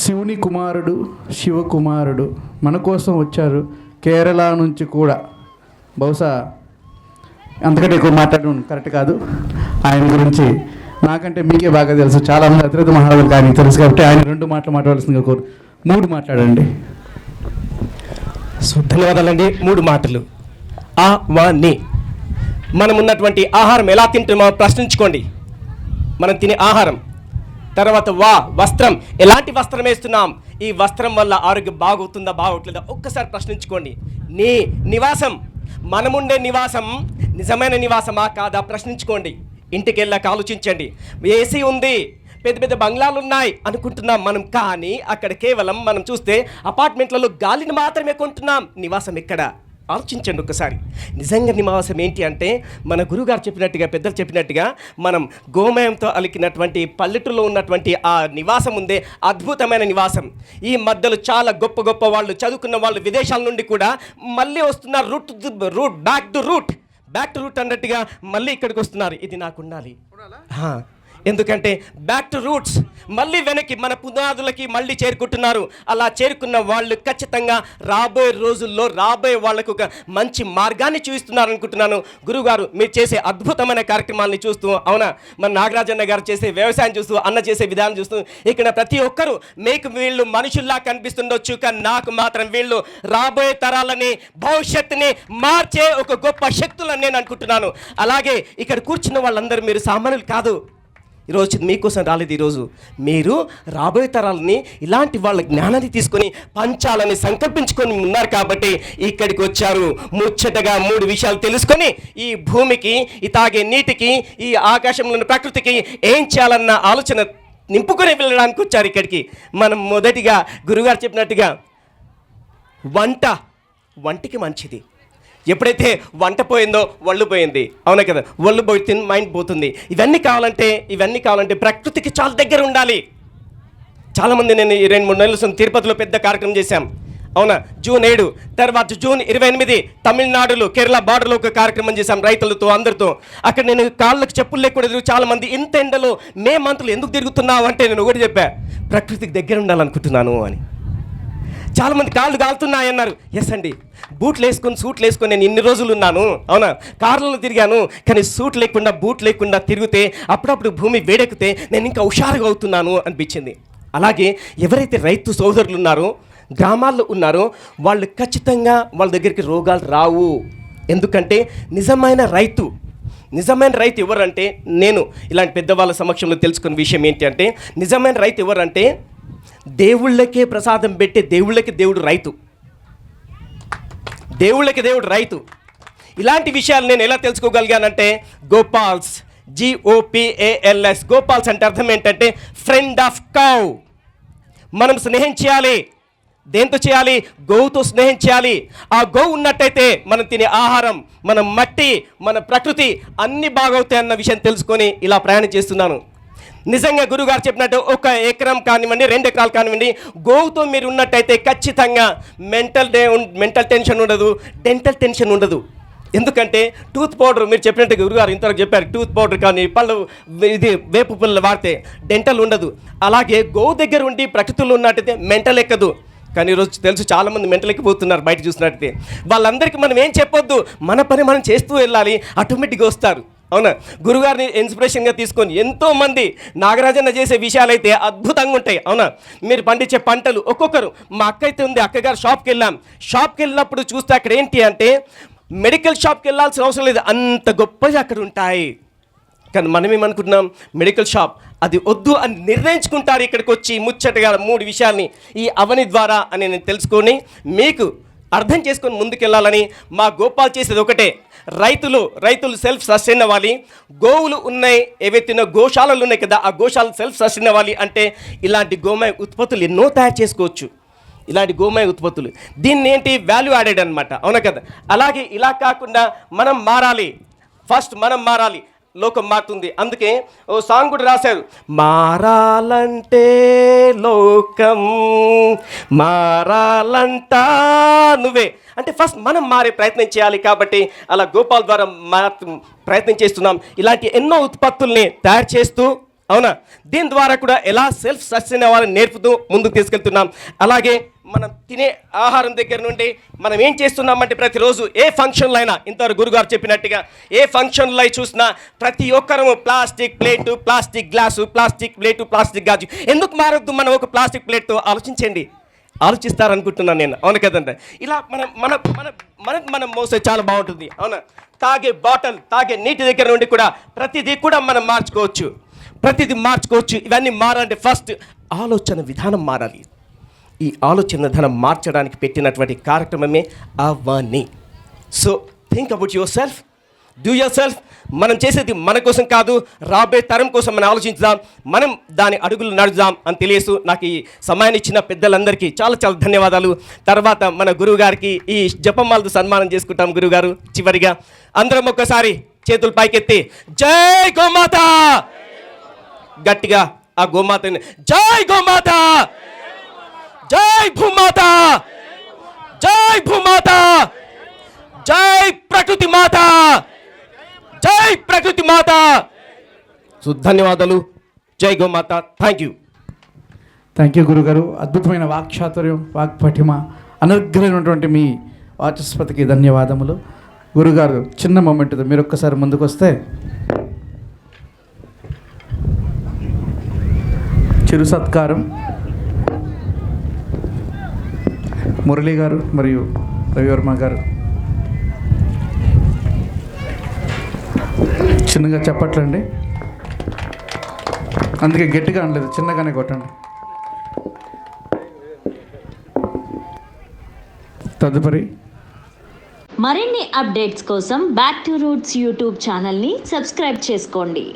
శివుని కుమారుడు, శివకుమారుడు మన కోసం వచ్చారు. కేరళ నుంచి కూడా. బహుశా అంతకంటే ఎక్కువ మాట్లాడడం కరెక్ట్ కాదు. ఆయన గురించి నాకంటే మీకే బాగా తెలుసు. చాలామంది అతిరథ మహారాజులు కానీ తెలుసు కాబట్టి ఆయన 2 మాటలు మాట్లాడాల్సిందిగా కోరు. 3 మాట్లాడండి. సో ధన్యవాదాలండి. 3 మాటలు. ఆ వా ని. మనం ఉన్నటువంటి ఆహారం ఎలా తింటున్నామో ప్రశ్నించుకోండి. మనం తినే ఆహారం. తర్వాత వా వస్త్రం, ఎలాంటి వస్త్రం వేస్తున్నాం, ఈ వస్త్రం వల్ల ఆరోగ్యం బాగవుతుందా బాగోట్లేదా ఒక్కసారి ప్రశ్నించుకోండి. నీ నివాసం, మనముండే నివాసం నిజమైన నివాసమా కాదా ప్రశ్నించుకోండి. ఇంటికి వెళ్ళాక ఆలోచించండి. ఏసీ ఉంది, పెద్ద పెద్ద బంగ్లాలు ఉన్నాయి అనుకుంటున్నాం మనం, కానీ అక్కడ కేవలం మనం చూస్తే అపార్ట్మెంట్లలో గాలిని మాత్రమే కొంటున్నాం. నివాసం ఎక్కడ ఆలోచించండి ఒకసారి. నిజంగా నివాసం ఏంటి అంటే మన గురుగారు చెప్పినట్టుగా, పెద్దలు చెప్పినట్టుగా మనం గోమయంతో అలికినటువంటి పల్లెటూరులో ఉన్నటువంటి ఆ నివాసం ఉందే అద్భుతమైన నివాసం. ఈ మధ్యలో చాలా గొప్ప గొప్ప వాళ్ళు, చదువుకున్న వాళ్ళు విదేశాల నుండి కూడా మళ్ళీ వస్తున్నారు. బ్యాక్ టు రూట్ అన్నట్టుగా మళ్ళీ ఇక్కడికి వస్తున్నారు. ఇది నాకు ఉండాలి. ఎందుకంటే బ్యాక్ టు రూట్స్, మళ్ళీ వెనక్కి మన పునాదులకి మళ్ళీ చేరుకుంటున్నారు. అలా చేరుకున్న వాళ్ళు ఖచ్చితంగా రాబోయే రోజుల్లో రాబోయే వాళ్ళకు ఒక మంచి మార్గాన్ని చూపిస్తున్నారు అనుకుంటున్నాను. గురువుగారు మీరు చేసే అద్భుతమైన కార్యక్రమాలని చూస్తూ, అవునా, మన నాగరాజన్న గారు చేసే వ్యవసాయం చూస్తూ, అన్న చేసే విధానం చూస్తూ, ఇక్కడ ప్రతి ఒక్కరూ మీకు వీళ్ళు మనుషుల్లా కనిపిస్తుండొచ్చు, కానీ నాకు మాత్రం వీళ్ళు రాబోయే తరాలని, భవిష్యత్తుని మార్చే ఒక గొప్ప శక్తులని నేను అనుకుంటున్నాను. అలాగే ఇక్కడ కూర్చున్న వాళ్ళందరూ మీరు సామాన్యులు కాదు. ఈరోజు మీకోసం రాలేదు. ఈరోజు మీరు రాబోయే తరాలని ఇలాంటి వాళ్ళ జ్ఞానాన్ని తీసుకొని పంచాలని సంకల్పించుకొని ఉన్నారు కాబట్టి ఇక్కడికి వచ్చారు. ముచ్చటగా 3 విషయాలు తెలుసుకొని ఈ భూమికి, ఈ తాగే నీటికి, ఈ ఆకాశంలోని ప్రకృతికి ఏం చేయాలన్న ఆలోచన నింపుకొని వెళ్ళడానికి వచ్చారు ఇక్కడికి. మనం మొదటిగా గురుగారు చెప్పినట్టుగా వంటికి మంచిది. ఎప్పుడైతే వంట పోయిందో ఒళ్ళు పోయింది, అవునా కదా, ఒళ్ళు పోయి మైండ్ పోతుంది. ఇవన్నీ కావాలంటే ప్రకృతికి చాలా దగ్గర ఉండాలి. చాలామంది, నేను 2-3 నెలల తిరుపతిలో పెద్ద కార్యక్రమం చేశాం, అవునా, జూన్ 7, తర్వాత జూన్ 28 తమిళనాడులో కేరళ బార్డర్లో ఒక కార్యక్రమం చేశాం రైతులతో, అందరితో. అక్కడ నేను కాళ్ళకు చెప్పులు లేకుండా తిరుగు, చాలామంది ఇంత ఎండలో మే మంత్రులు ఎందుకు తిరుగుతున్నావు అంటే నేను ఒకటి చెప్పా, ప్రకృతికి దగ్గర ఉండాలనుకుంటున్నాను అని. చాలామంది కాళ్ళు కాలుతున్నాయన్నారు. ఎస్ అండి, బూట్లు వేసుకొని నేను ఇన్ని రోజులు ఉన్నాను, అవునా, కార్లలో తిరిగాను, కానీ సూట్ లేకుండా బూట్ లేకుండా తిరిగితే అప్పుడప్పుడు భూమి వేడెక్కితే నేను ఇంకా హుషారుగా అవుతున్నాను అనిపించింది. అలాగే ఎవరైతే రైతు సోదరులు ఉన్నారో, గ్రామాల్లో ఉన్నారో, వాళ్ళు ఖచ్చితంగా వాళ్ళ దగ్గరికి రోగాలు రావు. ఎందుకంటే నిజమైన రైతు ఎవరంటే, నేను ఇలాంటి పెద్దవాళ్ళ సమక్షంలో తెలుసుకున్న విషయం ఏంటి అంటే, నిజమైన రైతు ఎవరంటే దేవుళ్ళకే ప్రసాదం పెట్టే దేవుళ్ళకి దేవుడు రైతు. ఇలాంటి విషయాలు నేను ఎలా తెలుసుకోగలిగానంటే, గోపాల్స్, GOPALS, గోపాల్స్ అంటే అర్థం ఏంటంటే ఫ్రెండ్ ఆఫ్ కౌ. మనం స్నేహం చేయాలి. దేంతో చేయాలి? గోవుతో స్నేహం చేయాలి. ఆ గోవు ఉన్నట్టయితే మనం తినే ఆహారం, మన మట్టి, మన ప్రకృతి అన్నీ బాగవుతాయి అన్న విషయం తెలుసుకొని ఇలా ప్రయాణం చేస్తున్నాను. నిజంగా గురుగారు చెప్పినట్టు 1 ఎకరం కానివ్వండి, 2 ఎకరాలు కానివ్వండి, గోవుతో మీరు ఉన్నట్టయితే ఖచ్చితంగా మెంటల్ టెన్షన్ ఉండదు, డెంటల్ టెన్షన్ ఉండదు. ఎందుకంటే టూత్ పౌడర్, మీరు చెప్పినట్టు గురుగారు ఇంతవరకు చెప్పారు, టూత్ పౌడర్ కానీ పళ్ళు వేపు పుల్లలు వాడితే డెంటల్ ఉండదు. అలాగే గోవు దగ్గర ఉండి ప్రకృతిలో ఉన్నట్టయితే మెంటల్ ఎక్కదు. కానీ ఈరోజు తెలుసు చాలామంది మెంటల్ ఎక్కిపోతున్నారు బయట చూసినట్టయితే. వాళ్ళందరికీ మనం ఏం చెప్పొద్దు, మన పని మనం చేస్తూ వెళ్ళాలి, ఆటోమేటిక్గా వస్తారు. అవునా, గురుగారిని ఇన్స్పిరేషన్గా తీసుకొని ఎంతోమంది నాగరాజన్న చేసే విషయాలైతే అద్భుతంగా ఉంటాయి. అవునా, మీరు పండించే పంటలు ఒక్కొక్కరు, మా అక్క అయితే ఉంది, అక్కగారు షాప్కి వెళ్ళినప్పుడు చూస్తే అక్కడ ఏంటి అంటే మెడికల్ షాప్కి వెళ్ళాల్సిన అవసరం లేదు, అంత గొప్పగా అక్కడ ఉంటాయి. కానీ మనం ఏమనుకుంటున్నాం, మెడికల్ షాప్ అది వద్దు అని నిర్ణయించుకుంటారు. ఇక్కడికి వచ్చి ముచ్చటగా 3 విషయాల్ని ఈ అవని ద్వారా అని నేను తెలుసుకొని మీకు అర్థం చేసుకొని ముందుకెళ్ళాలని. మా గోపాల్ చేసేది ఒకటే, రైతులు సెల్ఫ్ సస్టైన్ అవ్వాలి. గోవులు ఉన్నాయి, ఏవైతే గోశాలలు ఉన్నాయి కదా, ఆ గోశాలలు సెల్ఫ్ సస్టైన్ అవ్వాలి అంటే ఇలాంటి గోమయ ఉత్పత్తులు ఎన్నో తయారు చేసుకోవచ్చు. ఇలాంటి గోమయ ఉత్పత్తులు, దీన్ని ఏంటి, వాల్యూ యాడెడ్ అనమాట, అవునా కదా. అలాగే ఇలా కాకుండా మనం మారాలి. ఫస్ట్ మనం మారాలి, లోకం మారుతుంది. అందుకే ఓ సాంగ్ కూడా రాశారు, మారాలంటే లోకం మారాలంటా నువ్వే. అంటే ఫస్ట్ మనం మారే ప్రయత్నం చేయాలి. కాబట్టి అలా గోపాల్ ద్వారా ప్రయత్నం చేస్తున్నాం. ఇలాంటి ఎన్నో ఉత్పత్తుల్ని తయారు చేస్తూ అవునా? దీని ద్వారా కూడా ఎలా సెల్ఫ్ సస్టైన్ అవ్వాలని నేర్పుతూ ముందుకు తీసుకెళ్తున్నాం. అలాగే మనం తినే ఆహారం దగ్గర నుండి మనం ఏం చేస్తున్నామంటే ప్రతిరోజు ఏ ఫంక్షన్లో అయినా ఇంతవరకు గురుగారు చెప్పినట్టుగా ఏ ఫంక్షన్లో చూసినా ప్రతి ఒక్కరము plastic plate, plastic glass, plastic plate, plastic గాజు. ఎందుకు మారొద్దు మనం ఒక ప్లాస్టిక్ ప్లేట్తో? ఆలోచించండి. ఆలోచిస్తారనుకుంటున్నాను నేను. అవును కదండి? ఇలా మనం మోసే చాలా బాగుంటుంది. అవునా? తాగే బాటిల్, తాగే నీటి దగ్గర నుండి కూడా ప్రతిదీ కూడా మనం మార్చుకోవచ్చు. ఇవన్నీ మారాలంటే ఫస్ట్ ఆలోచన విధానం మారాలి. ఈ ఆలోచన విధానం మార్చడానికి పెట్టినటువంటి కార్యక్రమమే అవాణి. So think about yourself, do yourself. మనం చేసేది మన కోసం కాదు, రాబోయే తరం కోసం మనం ఆలోచించుదాం, మనం దాని అడుగులు నడుద్దాం అని తెలియసు. నాకు ఈ సమయాన్ని ఇచ్చిన పెద్దలందరికీ చాలా చాలా ధన్యవాదాలు. తర్వాత మన గురువు గారికి ఈ జపమాలతో సన్మానం చేసుకుంటాం. గురువుగారు చివరిగా అందరం ఒక్కసారి చేతులు పైకెత్తి జై గోమాత, గట్టిగా ఆ గోమాతని జై గోమాత, జై భూమాత, జై భూమాత, జై ప్రకృతి మాత, జై ప్రకృతి మాత. సో ధన్యవాదాలు. జై గోమాత. థ్యాంక్ యూ గురుగారు. అద్భుతమైన వాక్చాతుర్యం, వాక్పటిమ, అనర్ఘమైనటువంటి మీ వాచస్పతికి ధన్యవాదములు. గురుగారు చిన్న మూమెంట్, మీరు ఒక్కసారి ముందుకు వస్తే చిరు సత్కారం. మురళి గారు మరియు రవివర్మ గారు చిన్నగా చెప్పట్లండి, అందుకే గట్టిగా అనలేదు, చిన్నగానే కొట్టండి. తదుపరి మరిన్ని అప్డేట్స్ కోసం బ్యాక్ టు రూట్స్ యూట్యూబ్ ఛానల్ని సబ్స్క్రైబ్ చేసుకోండి.